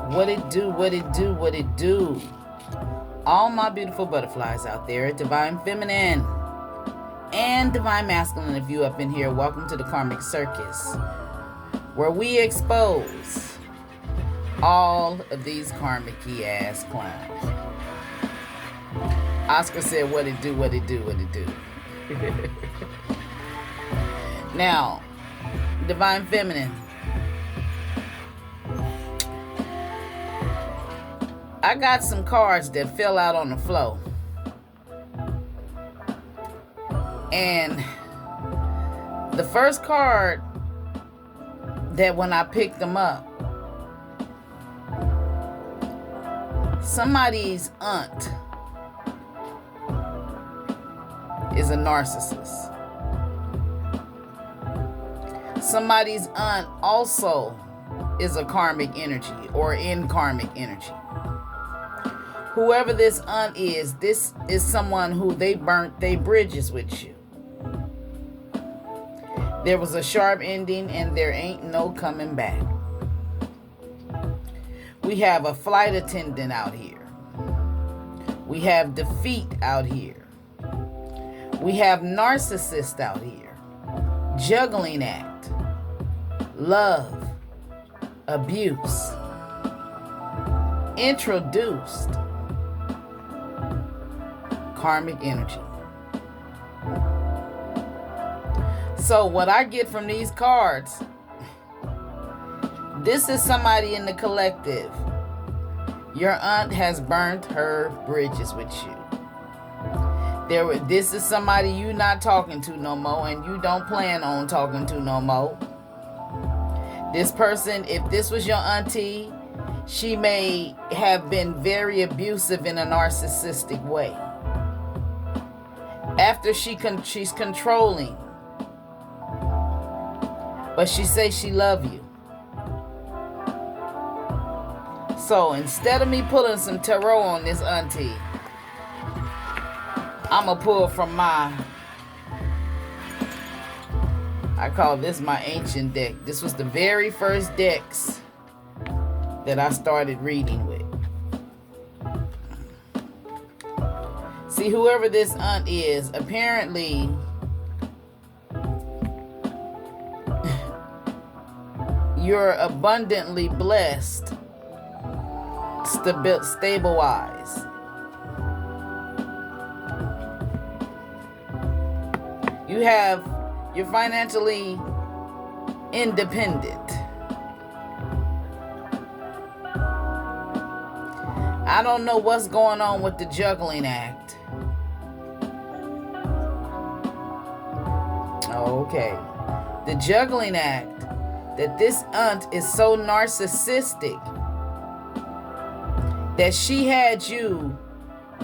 What it do, what it do, what it do. All my beautiful butterflies out there at Divine Feminine and Divine Masculine, if you up in here, welcome to the Karmic Circus, where we expose all of these karmic-y ass clowns. Oscar said, what it do, what it do, what it do. Now, Divine Feminine, I got some cards that fell out on the floor. And the first card that when I picked them up, somebody's aunt is a narcissist. Somebody's aunt also is a karmic energy or in karmic energy. Whoever this aunt is, this is someone who they burnt their bridges with you. There was a sharp ending and there ain't no coming back. We have a flight attendant out here. We have defeat out here. We have narcissist out here. Juggling act. Love. Abuse. Introduced. Karmic energy. So what I get from these cards, this is somebody in the collective. Your aunt has burnt her bridges with you. This is somebody you not talking to no more and you don't plan on talking to no more. This person, if this was your auntie, she may have been very abusive in a narcissistic way. After she's controlling, but she says she love you. So instead of me pulling some tarot on this auntie, I'm going to pull from I call this my ancient deck. This was the very first decks that I started reading with. See, whoever this aunt is, apparently you're abundantly blessed, stable-wise. You're financially independent. I don't know what's going on with the juggling act. Okay. The juggling act, that this aunt is so narcissistic that she had you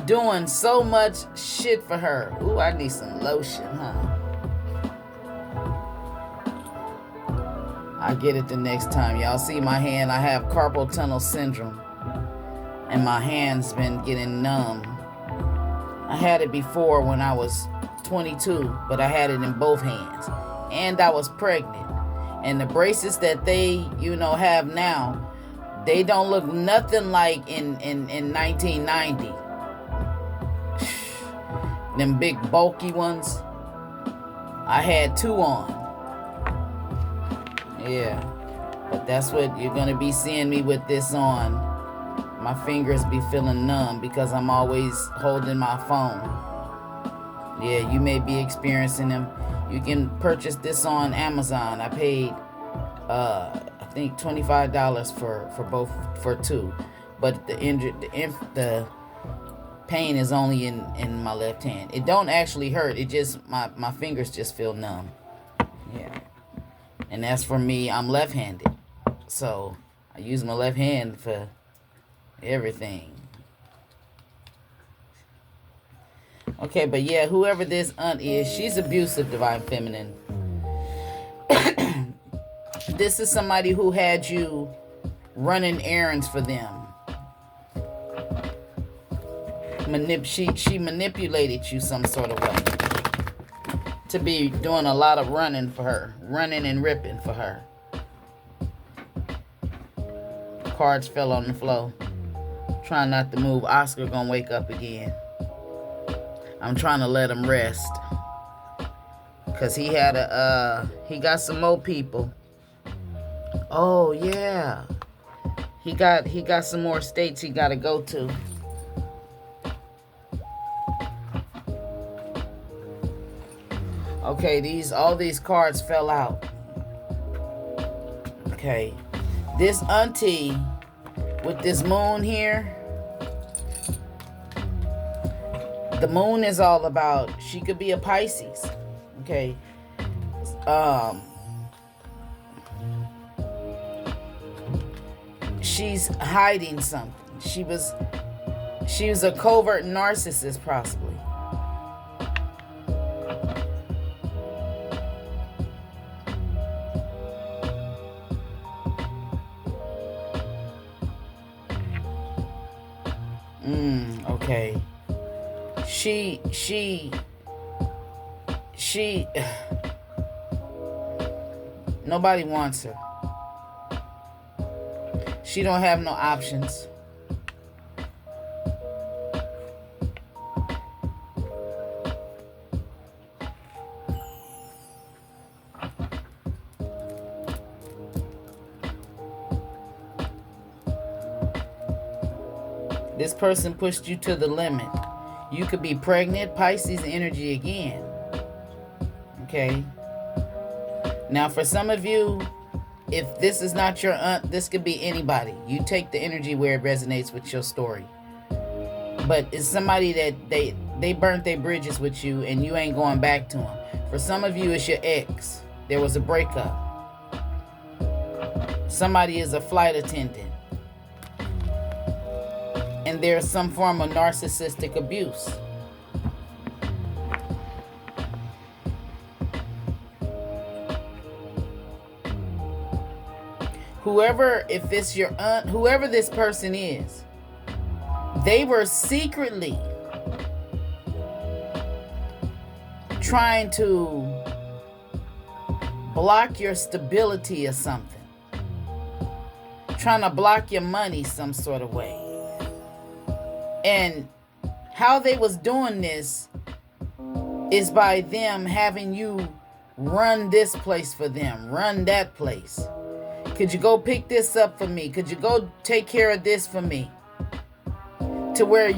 doing so much shit for her. Ooh, I need some lotion, huh? I'll get it the next time. Y'all see my hand? I have carpal tunnel syndrome. And my hand's been getting numb. I had it before when I was 22, but I had it in both hands. And I was pregnant. And the braces that they, have now, they don't look nothing like in 1990. Them big bulky ones. I had 2 on. Yeah. But that's what you're going to be seeing me with this on. My fingers be feeling numb because I'm always holding my phone. Yeah, you may be experiencing them. You can purchase this on Amazon. I paid, I think $25 for 2. But the pain is only in my left hand. It don't actually hurt. It just, my fingers just feel numb. Yeah. And as for me, I'm left-handed. So I use my left hand for everything. Okay, but yeah, whoever this aunt is, she's abusive, Divine Feminine. This is somebody who had you running errands for them. She manipulated you some sort of way to be doing a lot of running for her, running and ripping for her. Cards fell on the floor. Trying not to move. Oscar gonna wake up again. I'm trying to let him rest. Cause he got some more people. Oh yeah. He got some more states he gotta go to. Okay, all these cards fell out. Okay. This auntie with this moon here. The moon is all about, she could be a Pisces. Okay. She's hiding something. She was a covert narcissist, possibly. Okay. She nobody wants her. She don't have no options. This person pushed you to the limit. You could be pregnant, Pisces energy again. Okay. Now, for some of you, if this is not your aunt, this could be anybody. You take the energy where it resonates with your story. But it's somebody that they burnt their bridges with you and you ain't going back to them. For some of you, it's your ex. There was a breakup. Somebody is a flight attendant. And there's some form of narcissistic abuse. Whoever, if it's your aunt, whoever this person is, they were secretly trying to block your stability or something. Trying to block your money some sort of way. And how they was doing this is by them having you run this place for them, run that place. Could you go pick this up for me? Could you go take care of this for me? To where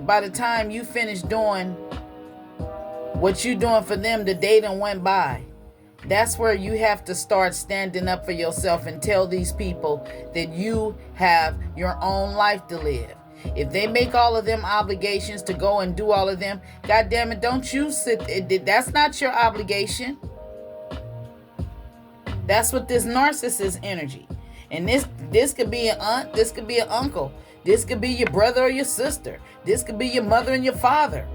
by the time you finish doing what you doing for them, the day done went by. That's where you have to start standing up for yourself and tell these people that you have your own life to live. If they make all of them obligations to go and do all of them, God damn it, don't you sit. That's not your obligation. That's what this narcissist energy. And this could be an aunt, this could be an uncle, this could be your brother or your sister, this could be your mother and your father.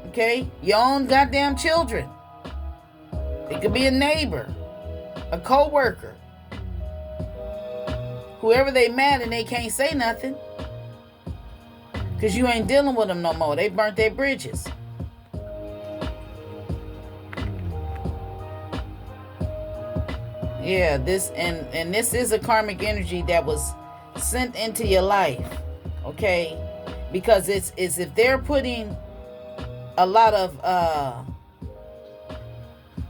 Okay? Your own goddamn children. It could be a neighbor, a co-worker. Whoever they mad and they can't say nothing. Because you ain't dealing with them no more. They burnt their bridges. Yeah, this is a karmic energy that was sent into your life. Okay? Because it's if they're putting a lot of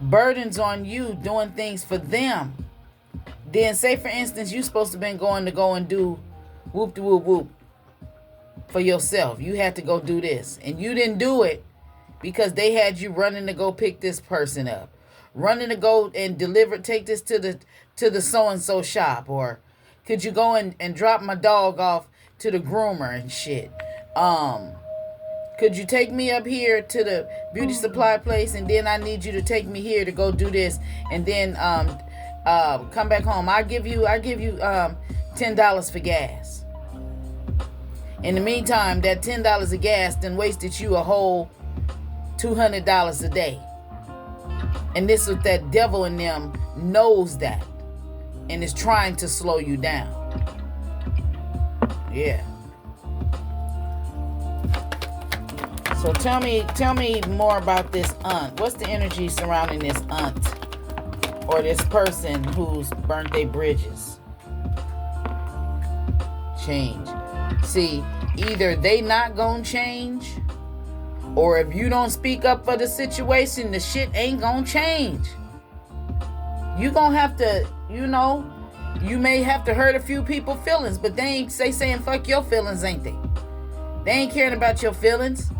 burdens on you doing things for them, then say for instance you're supposed to been going to go and do whoop de whoop whoop for yourself. You had to go do this and you didn't do it because they had you running to go pick this person up, running to go and take this to the so-and-so shop, or could you go and drop my dog off to the groomer and shit. Could you take me up here to the beauty supply place and then I need you to take me here to go do this and then come back home. I give you $10 for gas. In the meantime, that $10 of gas then wasted you a whole $200 a day. And this is that devil in them knows that and is trying to slow you down. Yeah. So tell me more about this aunt. What's the energy surrounding this aunt or this person who's burnt their bridges? change. See, either they not gonna change, or if you don't speak up for the situation, the shit ain't gonna change. You gonna have to, you may have to hurt a few people's feelings, but they saying fuck your feelings, ain't they? They ain't caring about your feelings.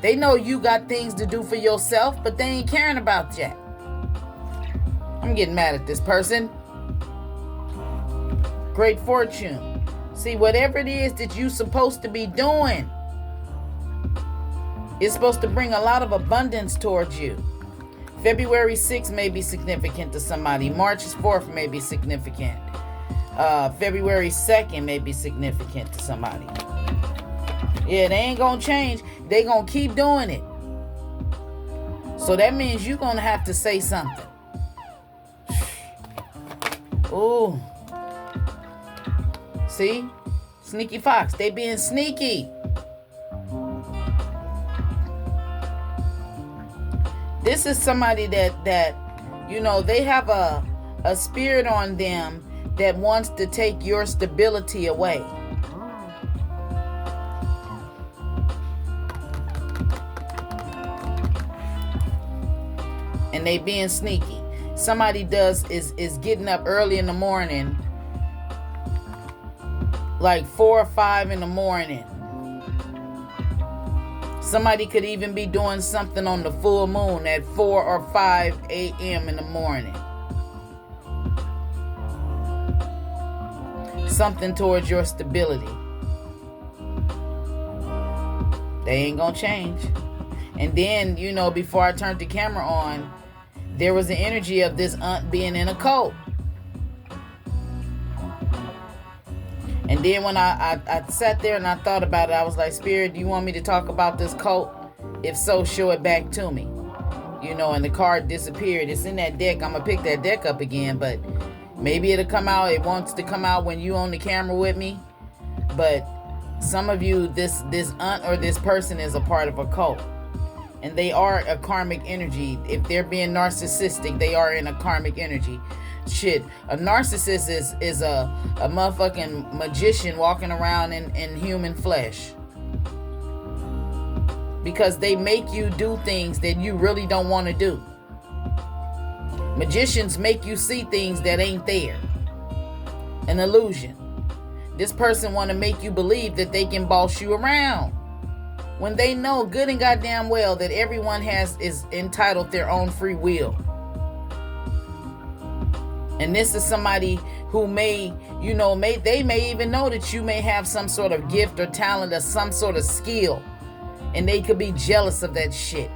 They know you got things to do for yourself, but they ain't caring about that. I'm getting mad at this person. Great fortune. See, whatever it is that you're supposed to be doing, it's supposed to bring a lot of abundance towards you. February 6th may be significant to somebody. March 4th may be significant. February 2nd may be significant to somebody. Yeah, they ain't gonna change. They gonna keep doing it. So that means you're gonna have to say something. Ooh. See? Sneaky fox. They being sneaky. This is somebody that they have a spirit on them that wants to take your stability away. And they being sneaky. Somebody is getting up early in the morning, like 4 or 5 in the morning. Somebody could even be doing something on the full moon at 4 or 5 a.m. in the morning. Something towards your stability. They ain't gonna change. And then, before I turned the camera on, there was the energy of this aunt being in a cult. And then when I sat there and I thought about it, I was like, Spirit, do you want me to talk about this cult? If so, show it back to me. And the card disappeared. It's in that deck. I'm going to pick that deck up again, but maybe it'll come out. It wants to come out when you on the camera with me. But some of you, this aunt or this person is a part of a cult. And they are a karmic energy. If they're being narcissistic, they are in a karmic energy. Shit, a narcissist is a motherfucking magician walking around in human flesh. Because they make you do things that you really don't want to do. Magicians make you see things that ain't there. An illusion. This person want to make you believe that they can boss you around, when they know good and goddamn well that everyone is entitled their own free will. And this is somebody who they may even know that you may have some sort of gift or talent or some sort of skill. And they could be jealous of that shit.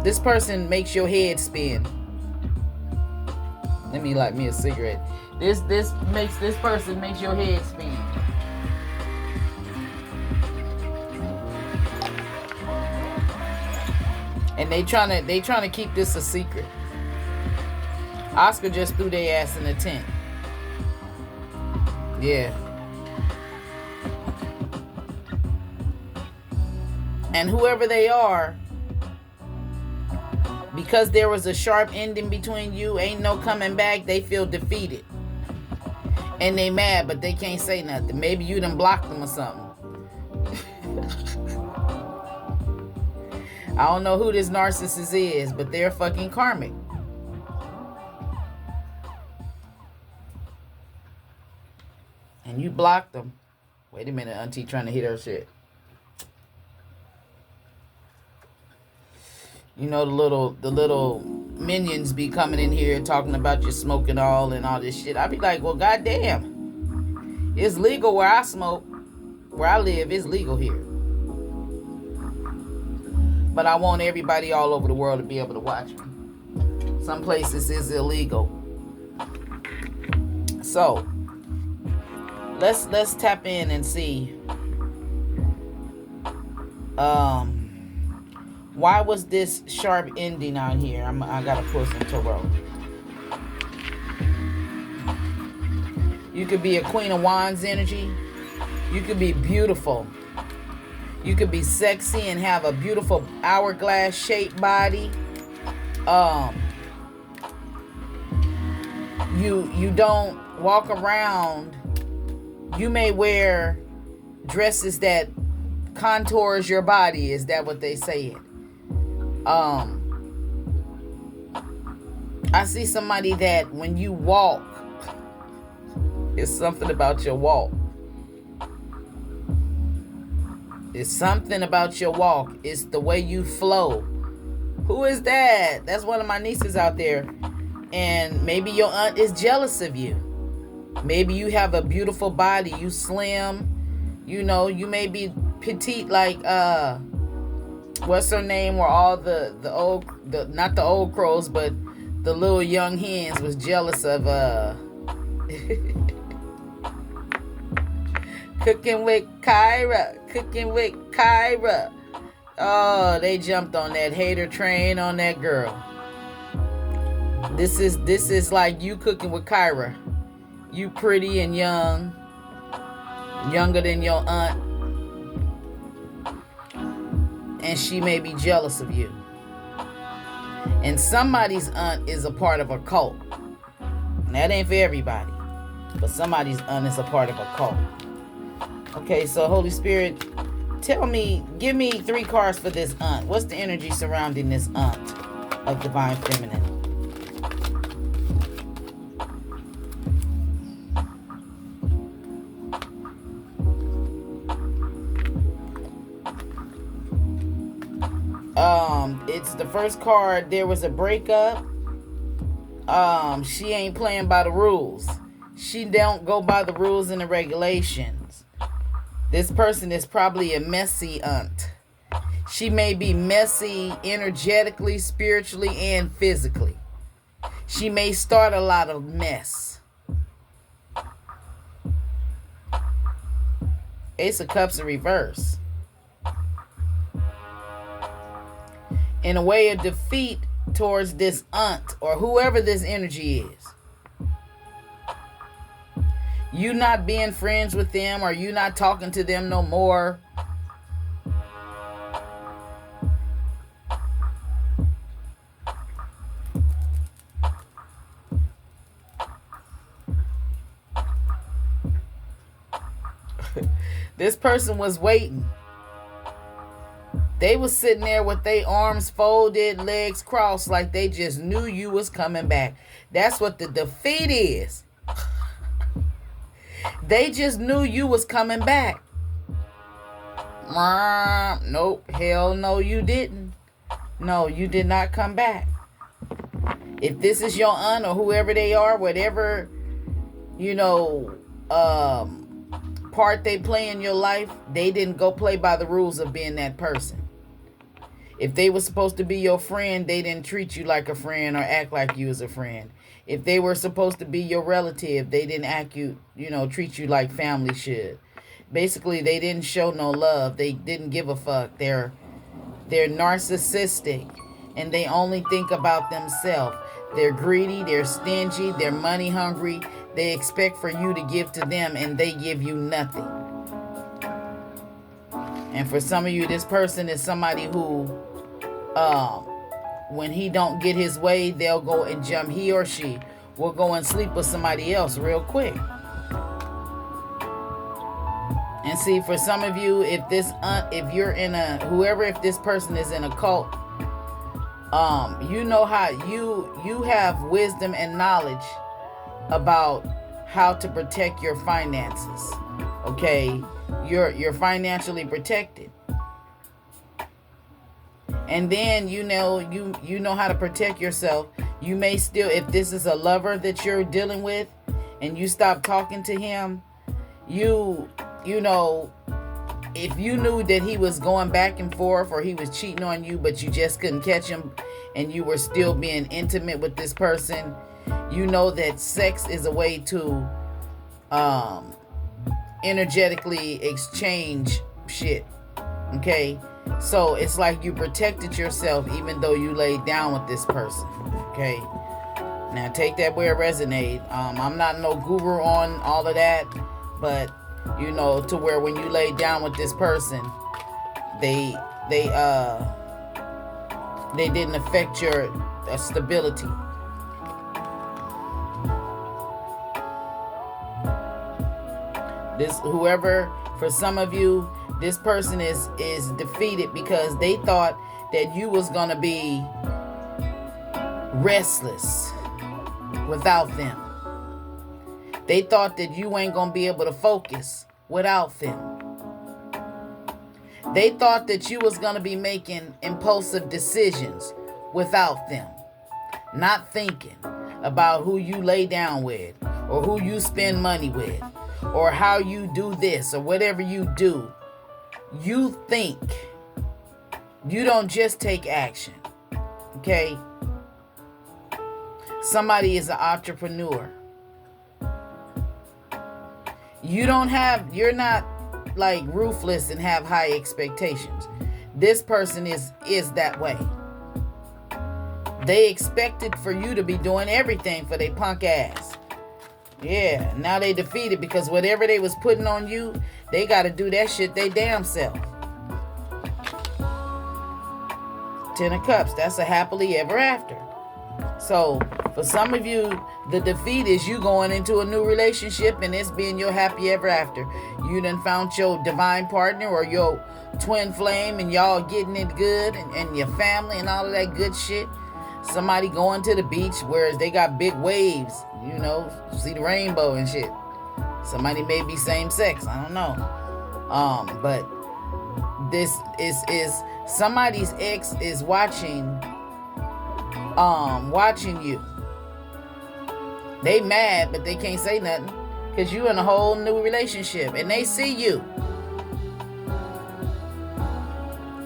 This person makes your head spin. Let me light me a cigarette. This person makes your head spin. And they trying to keep this a secret. Oscar just threw their ass in the tent. Yeah. And whoever they are, because there was a sharp ending between you, ain't no coming back, they feel defeated. And they mad, but they can't say nothing. Maybe you done blocked them or something. I don't know who this narcissist is, but they're fucking karmic. And you blocked them. Wait a minute, auntie trying to hit her shit. The little minions be coming in here talking about you smoking all this shit. I be like, well, goddamn. It's legal where I smoke. Where I live, it's legal here. But I want everybody all over the world to be able to watch me. Some places is illegal. So, let's tap in and see. Why was this sharp ending out here? I gotta pull some tarot. You could be a Queen of Wands energy. You could be beautiful. You could be sexy and have a beautiful hourglass shaped body. You don't walk around You may wear dresses that contours your body. Is that what they say? I see somebody that when you walk, it's something about your walk. It's something about your walk. It's the way you flow. Who is that? That's one of my nieces out there. And maybe your aunt is jealous of you. Maybe you have a beautiful body. You slim. You know, you may be petite like, what's her name? Where all the not the old crows, but the little young hens was jealous of, Cooking with Kyra. Oh, they jumped on that hater train on that girl. This is like you cooking with Kyra. You pretty and young, younger than your aunt, and she may be jealous of you. And somebody's aunt is a part of a cult. And that ain't for everybody, but somebody's aunt is a part of a cult. Okay, so Holy Spirit, give me 3 cards for this aunt. What's the energy surrounding this aunt of Divine Feminine? It's the first card. There was a breakup. She ain't playing by the rules. She don't go by the rules and the regulations. This person is probably a messy aunt. She may be messy energetically, spiritually, and physically. She may start a lot of mess. Ace of Cups in reverse. In a way of defeat towards this aunt or whoever this energy is. You not being friends with them, or you not talking to them no more. This person was waiting. They was sitting there with their arms folded, legs crossed, like they just knew you was coming back. That's what the defeat is. They just knew you was coming back. Nope. Hell no, you didn't. No, you did not come back. If this is your aunt or whoever they are, whatever, part they play in your life, they didn't go play by the rules of being that person. If they were supposed to be your friend, they didn't treat you like a friend or act like you as a friend. If they were supposed to be your relative, they didn't treat you like family should. Basically, they didn't show no love. They didn't give a fuck. They're narcissistic, and they only think about themselves. They're greedy, they're stingy, they're money hungry. They expect for you to give to them, and they give you nothing. And for some of you, this person is somebody who, when he don't get his way, they'll go and jump. He or she will go and sleep with somebody else real quick. And see, for some of you, if this person is in a cult, you know how you have wisdom and knowledge about how to protect your finances. Okay, you're financially protected. And then you know how to protect yourself. You may still, if this is a lover that you're dealing with and you stop talking to him, if you knew that he was going back and forth or he was cheating on you, but you just couldn't catch him and you were still being intimate with this person, you know that sex is a way to energetically exchange shit. Okay? So it's like you protected yourself even though you laid down with this person. Okay? Now take that where it resonates. I'm not no guru on all of that, but to where when you lay down with this person, they didn't affect your stability. For some of you, this person is defeated because they thought that you was going to be restless without them. They thought that you ain't going to be able to focus without them. They thought that you was going to be making impulsive decisions without them. Not thinking about who you lay down with, or who you spend money with, or how you do this, or whatever you do. You think. You don't just take action. Okay? Somebody is an entrepreneur. You're not like ruthless and have high expectations. This person is that way. They expected for you to be doing everything for their punk ass. Yeah, now they defeated because whatever they was putting on you, they got to do that shit they damn self. 10 of Cups, that's a happily ever after. So, for some of you, the defeat is you going into a new relationship and it's being your happy ever after. You done found your divine partner or your twin flame and y'all getting it good and your family and all of that good shit. Somebody going to the beach where they got big waves, see the rainbow and shit. Somebody may be same sex, I don't know. But this is somebody's ex is watching you. They mad, but they can't say nothing because you in a whole new relationship and they see you.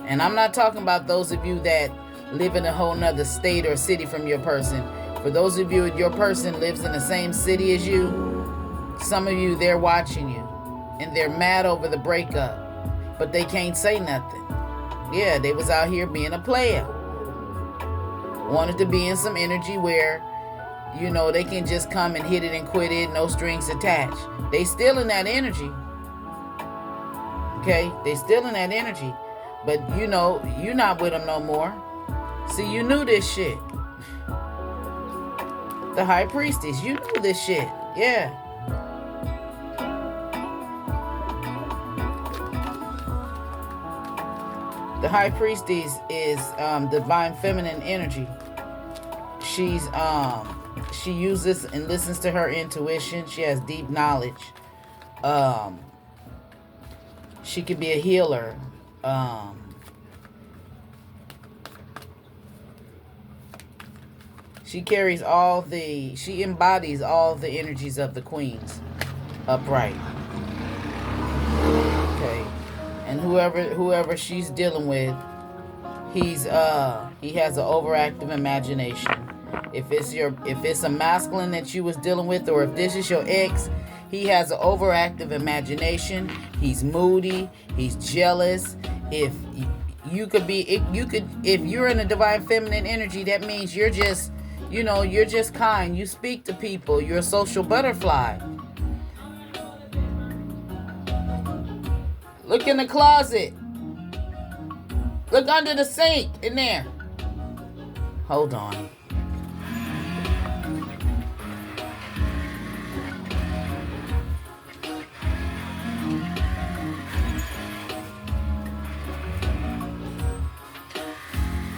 And I'm not talking about those of you that live in a whole nother state or city from your person. For those of you, your person lives in the same city as you. Some of you, they're watching you and they're mad over the breakup, but they can't say nothing. Yeah, they was out here being a player. Wanted to be in some energy where, they can just come and hit it and quit it, no strings attached. They still in that energy. Okay? They still in that energy. But, you're not with them no more. See, you knew this shit. The High Priestess, you knew this shit. Yeah. The High Priestess is divine feminine energy. She uses and listens to her intuition. She has deep knowledge. She could be a healer. She embodies all the energies of the queens upright. Okay. And whoever she's dealing with, he has an overactive imagination. If it's a masculine that you was dealing with, or if this is your ex, he has an overactive imagination. He's moody. He's jealous. If you're in a divine feminine energy, that means you're just, you're just kind. You speak to people. You're a social butterfly. Look in the closet. Look under the sink in there. Hold on.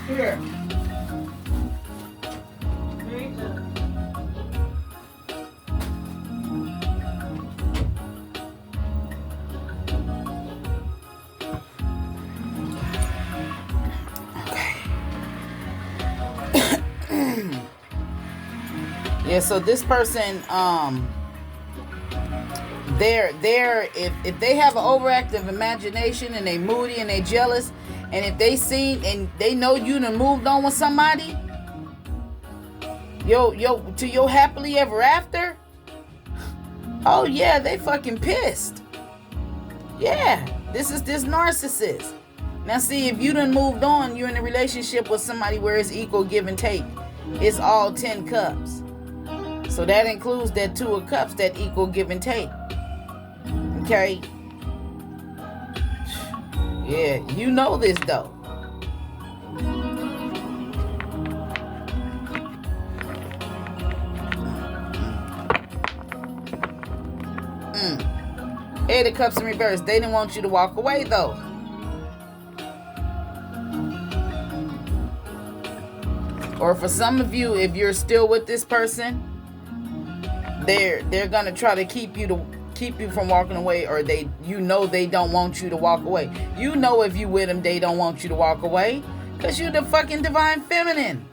Here. Yeah, so this person, if they have an overactive imagination and they moody and they jealous, and if they see and they know you done moved on with somebody, to your happily ever after, oh yeah, they fucking pissed. Yeah, this is this narcissist. Now see, if you done moved on, you're in a relationship with somebody where it's equal give and take. It's all 10 cups. So that includes that 2 of cups, that equal give and take. Okay? Yeah, you know this though. Eight of Cups in reverse. They didn't want you to walk away, though. Or for some of you, if you're still with this person, they're gonna try to keep you from walking away, or they don't want you to walk away. You know if you with them, they don't want you to walk away, because you're the fucking divine feminine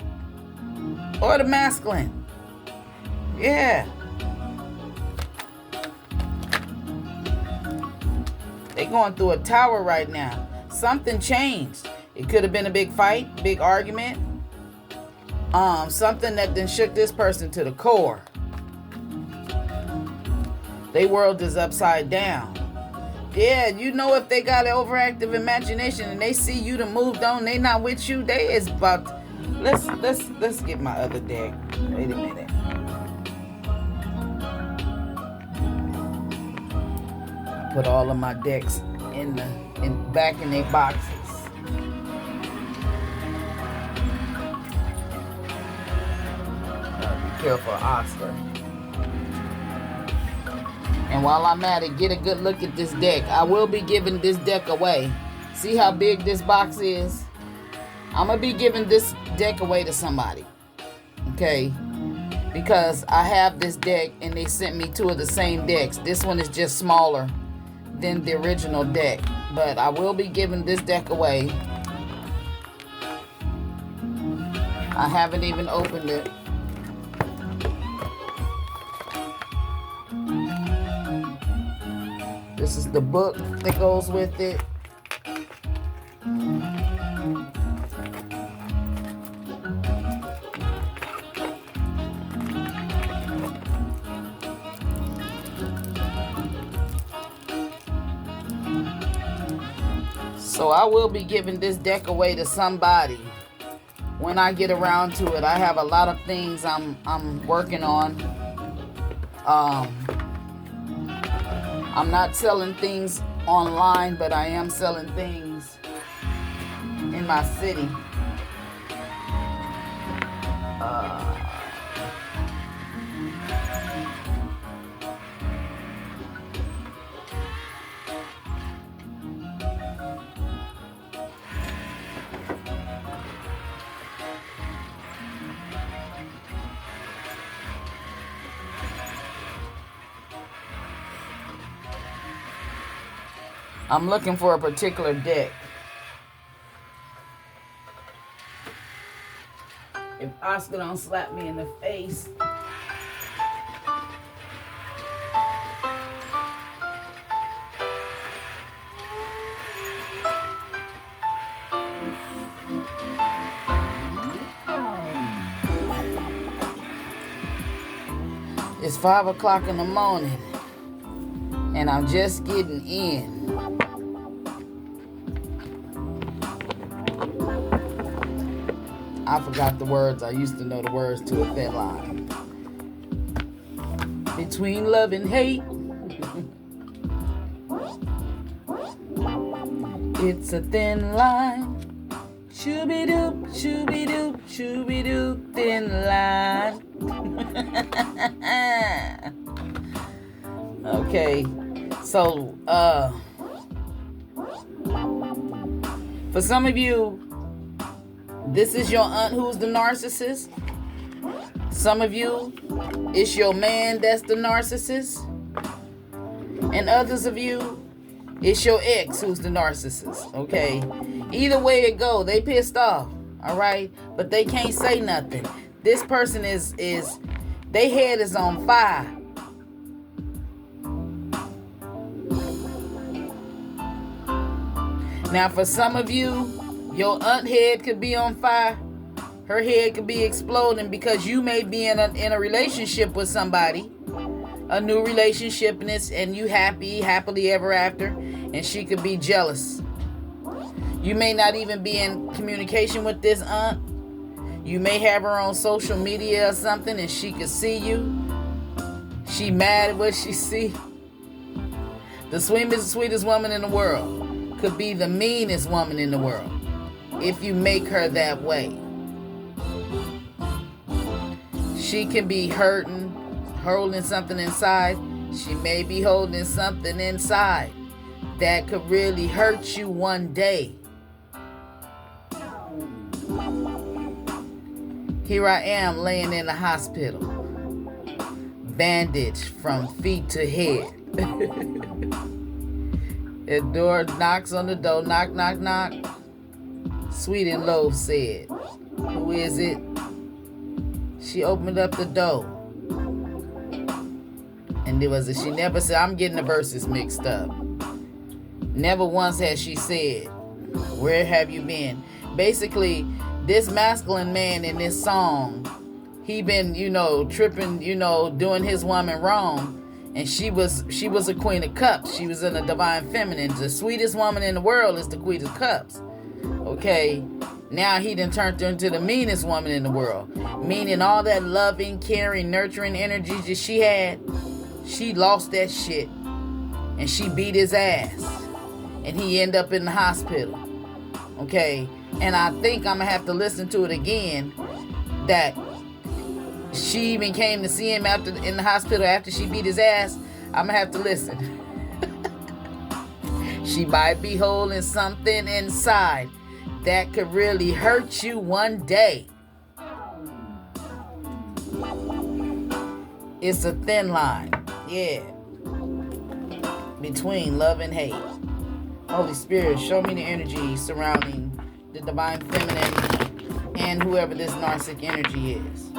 or the masculine. Yeah. They going through a tower right now. Something changed. It could have been a big fight, big argument. Something that then shook this person to the core. Their world is upside down. Yeah, you know if they got an overactive imagination and they see you to moved on, they not with you, they is about. Let's get my other deck. Wait a minute. Put all of my decks back in their boxes. Be careful, Oscar. And while I'm at it, get a good look at this deck. I will be giving this deck away. See how big this box is? I'm going to be giving this deck away to somebody. Okay? Because I have this deck and they sent me two of the same decks. This one is just smaller than the original deck. But I will be giving this deck away. I haven't even opened it. This is the book that goes with it. So I will be giving this deck away to somebody when I get around to it. I have a lot of things I'm working on. I'm not selling things online, but I am selling things in my city. I'm looking for a particular deck. If Oscar don't slap me in the face. It's 5 o'clock in the morning and I'm just getting in. I forgot the words. I used to know the words to a thin line. Between love and hate, it's a thin line. Shooby-doo, shooby-doo, shooby-doo, thin line. Okay, so, for some of you, this is your aunt who's the narcissist. Some of you, it's your man that's the narcissist. And others of you, it's your ex who's the narcissist, okay? Either way it go, they pissed off, all right? But they can't say nothing. This person is their head is on fire. Now, for some of you, your aunt head could be on fire. Her head could be exploding because you may be in a relationship with somebody, a new relationship, and you happily ever after, and she could be jealous. You may not even be in communication with this aunt. You may have her on social media or something, and she could see you. She mad at what she see. The sweetest woman in the world could be the meanest woman in the world if you make her that way. She can be hurting, holding something inside, She may be holding something inside that could really hurt you one day. Here I am laying in the hospital, bandaged from feet to head. The door knocks on the door, knock, knock, knock. Sweet and low said, "Who is it?" She opened up the door. And she never said, I'm getting the verses mixed up. Never once has she said, "Where have you been?" Basically, this masculine man in this song, he been, tripping, doing his woman wrong. And she was a queen of cups. She was in a divine feminine. The sweetest woman in the world is the queen of cups. Okay, now he done turned her into the meanest woman in the world. Meaning all that loving, caring, nurturing energy that she had, she lost that shit. And she beat his ass. And he ended up in the hospital. Okay, and I think I'm going to have to listen to it again. That she even came to see him in the hospital after she beat his ass. I'm going to have to listen. She might be holding something inside that could really hurt you one day. It's a thin line, yeah, between love and hate. Holy Spirit, show me the energy surrounding the divine feminine and whoever this narcissistic energy is.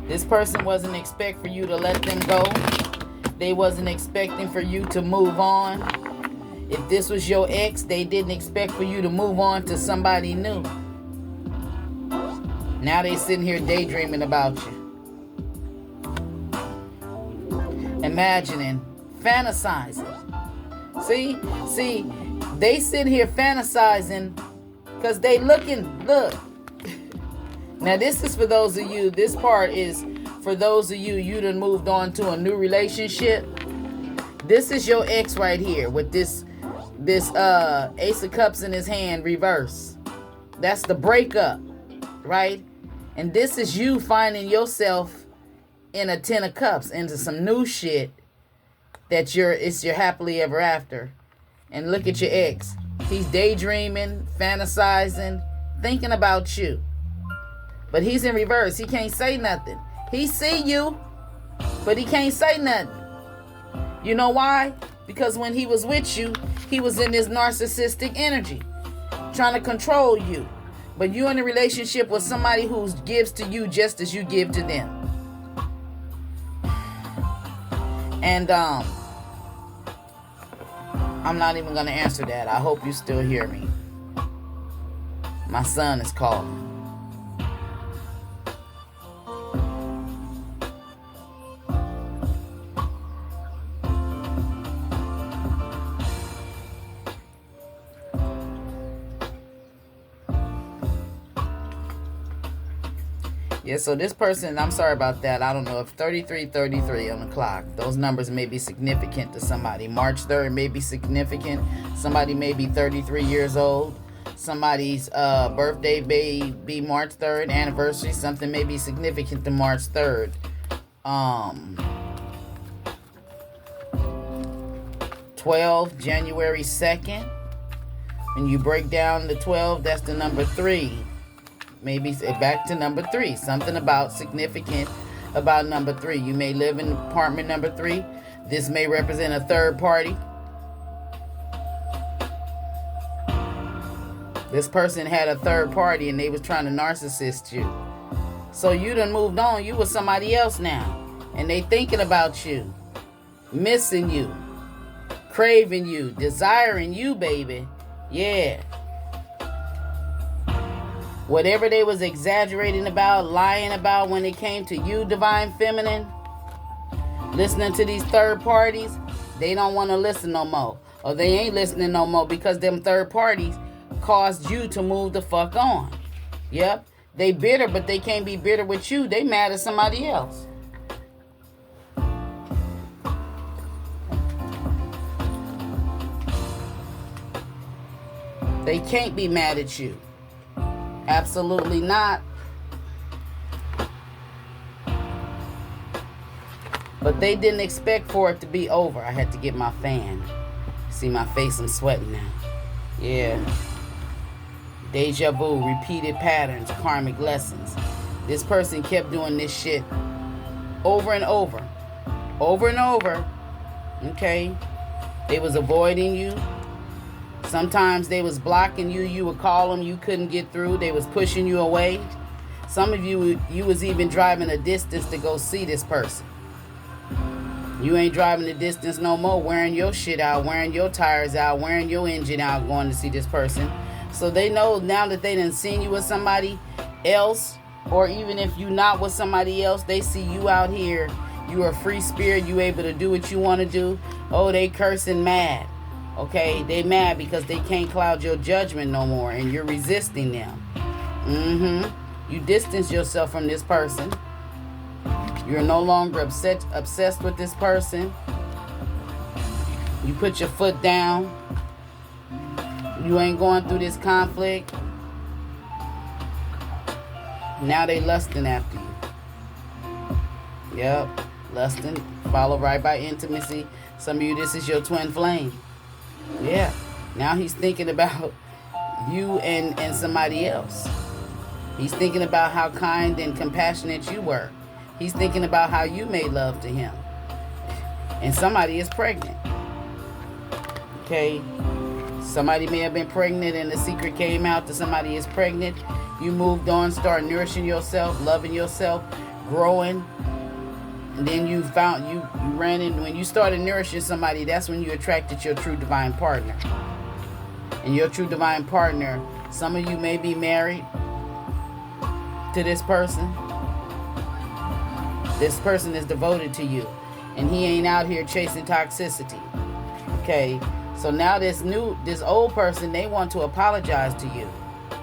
This person wasn't expect for you to let them go. They wasn't expecting for you to move on. If this was your ex, they didn't expect for you to move on to somebody new. Now they sitting here daydreaming about you. Imagining, fantasizing. See, they sit here fantasizing because they look. Now this is for those of you, this part is for those of you done moved on to a new relationship. This is your ex right here with this Ace of Cups in his hand reverse. That's the breakup, right? And this is you finding yourself in a 10 of Cups into some new shit that it's your happily ever after. And look at your ex. He's daydreaming, fantasizing, thinking about you. But he's in reverse. He can't say nothing. He see you, but he can't say nothing. You know why? Because when he was with you, he was in this narcissistic energy, trying to control you. But you in a relationship with somebody who gives to you just as you give to them. And I'm not even going to answer that. I hope you still hear me. My son is calling. Yeah, so this person, I'm sorry about that. I don't know if 3333 on the clock. Those numbers may be significant to somebody. March 3rd may be significant. Somebody may be 33 years old. Somebody's birthday may be March 3rd. Anniversary, something may be significant to March 3rd. 12, January 2nd. When you break down the 12, that's the number 3. Maybe back to number 3. Something about significant about number 3. You may live in apartment number 3. This may represent a third party. This person had a third party and they was trying to narcissist you. So you done moved on. You with somebody else now. And they thinking about you. Missing you. Craving you. Desiring you, baby. Yeah. Whatever they was exaggerating about, lying about when it came to you, divine feminine, listening to these third parties, they don't want to listen no more. Or they ain't listening no more because them third parties caused you to move the fuck on. Yep. They bitter, but they can't be bitter with you. They mad at somebody else. They can't be mad at you. Absolutely not. But they didn't expect for it to be over. I had to get my fan. See my face, I'm sweating now. Yeah. Deja vu, repeated patterns, karmic lessons. This person kept doing this shit over and over. Over and over. Okay? They was avoiding you. Sometimes they was blocking you. You would call them, you couldn't get through. They was pushing you away. Some of you was even driving a distance to go see this person. You ain't driving the distance no more, wearing your shit out, wearing your tires out, wearing your engine out, going to see this person. So they know now that they done seen you with somebody else, or even if you not with somebody else, they see you out here. You are a free spirit. You able to do what you want to do. Oh, they cursing mad. Okay, they mad because they can't cloud your judgment no more, and you're resisting them. You distance yourself from this person. You're no longer obsessed with this person. You put your foot down. You ain't going through this conflict. Now they lusting after you. Yep, lusting, followed right by intimacy. Some of you, this is your twin flame. Yeah, now he's thinking about you and somebody else. He's thinking about how kind and compassionate you were. He's thinking about how you made love to him. And somebody is pregnant. Okay? Somebody may have been pregnant and the secret came out that somebody is pregnant. You moved on, start nourishing yourself, loving yourself, growing. And then you ran in. When you started nourishing somebody, that's when you attracted your true divine partner. And your true divine partner, some of you may be married to this person. This person is devoted to you. And he ain't out here chasing toxicity. Okay? So now this old person, they want to apologize to you.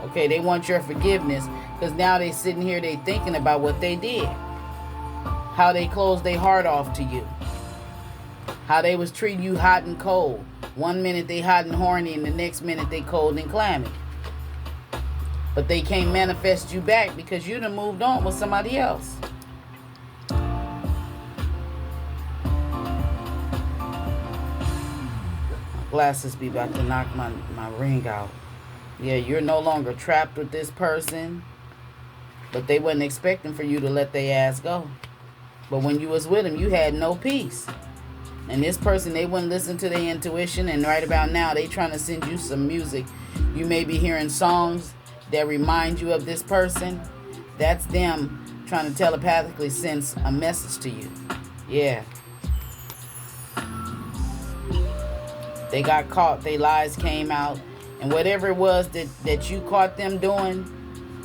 Okay? They want your forgiveness. Because now they sitting here, they thinking about what they did. How they closed their heart off to you. How they was treating you hot and cold. One minute they hot and horny, and the next minute they cold and clammy. But they can't manifest you back because you done moved on with somebody else. Glasses be about to knock my ring out. Yeah, you're no longer trapped with this person. But they wasn't expecting for you to let their ass go. But when you was with them, you had no peace. And this person, they wouldn't listen to their intuition. And right about now, they trying to send you some music. You may be hearing songs that remind you of this person. That's them trying to telepathically send a message to you. Yeah. They got caught. Their lies came out. And whatever it was that you caught them doing,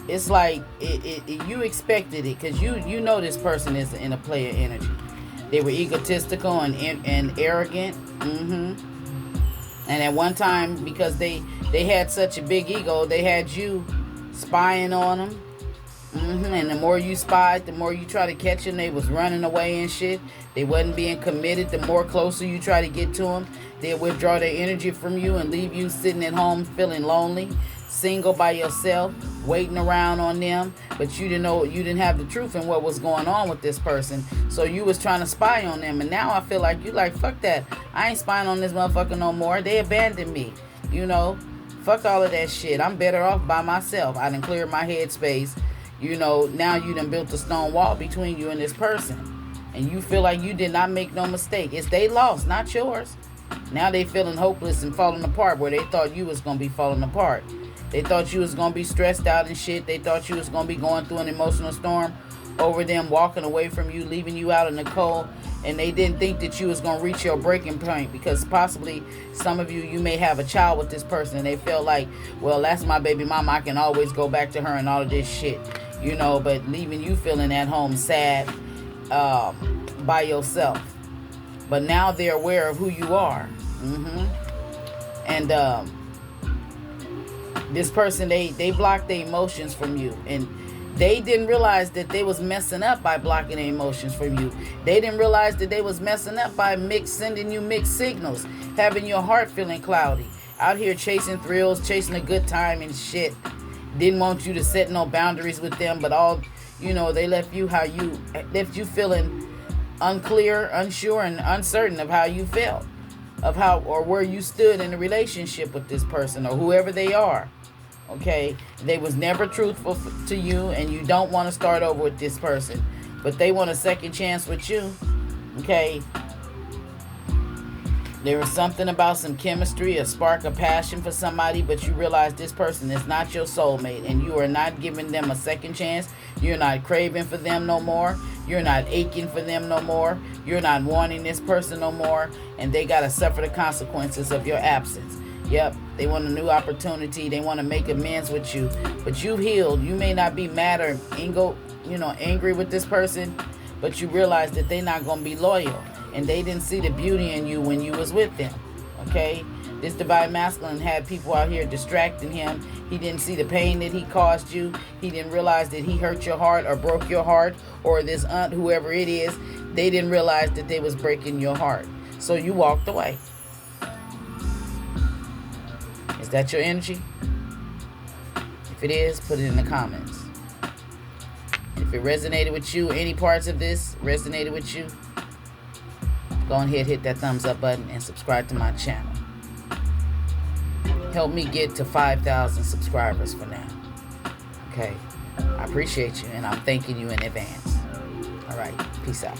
it's like you expected it. Because you know this person is in a player energy. They were egotistical and arrogant. And at one time, because they had such a big ego, they had you spying on them. And the more you spied, the more you try to catch them. They was running away and shit. They wasn't being committed. The more closer you try to get to them, they'll withdraw their energy from you and leave you sitting at home feeling lonely, single by yourself, waiting around on them. But you didn't know, you didn't have the truth in what was going on with this person. So you was trying to spy on them. And now I feel like you like, fuck that. I ain't spying on this motherfucker no more. They abandoned me. You know, fuck all of that shit. I'm better off by myself. I done cleared my headspace. You know, now you done built a stone wall between you and this person. And you feel like you did not make no mistake. It's they loss, not yours. Now they feeling hopeless and falling apart where they thought you was going to be falling apart. They thought you was going to be stressed out and shit. They thought you was going to be going through an emotional storm over them walking away from you, leaving you out in the cold. And they didn't think that you was going to reach your breaking point because possibly some of you may have a child with this person. And they felt like, well, that's my baby mama. I can always go back to her and all of this shit. You know, but leaving you feeling at home sad by yourself. But now they're aware of who you are. And this person, they blocked their emotions from you. And they didn't realize that they was messing up by blocking their emotions from you. They didn't realize that they was messing up by sending you mixed signals. Having your heart feeling cloudy. Out here chasing thrills, chasing a good time and shit. Didn't want you to set no boundaries with them, but all, you know, they left you feeling unclear, unsure, and uncertain of how you felt, of how or where you stood in a relationship with this person or whoever they are. Okay, they was never truthful to you, and you don't want to start over with this person, but they want a second chance with you. Okay, there was something about some chemistry, a spark of passion for somebody, but you realize this person is not your soulmate, and you are not giving them a second chance. You're not craving for them no more. You're not aching for them no more. You're not wanting this person no more, and they got to suffer the consequences of your absence. Yep, they want a new opportunity. They want to make amends with you, but you've healed. You may not be mad or angry with this person, but you realize that they're not going to be loyal, and they didn't see the beauty in you when you was with them. Okay, this divine masculine had people out here distracting him. He didn't see the pain that he caused you. He didn't realize that he hurt your heart or broke your heart, or this aunt, whoever it is, they didn't realize that they was breaking your heart. So you walked away. Is that your energy? If it is, put it in the comments. If it resonated with you, any parts of this resonated with you, go ahead, hit that thumbs up button and subscribe to my channel. Help me get to 5,000 subscribers for now. Okay, I appreciate you, and I'm thanking you in advance. All right, peace out.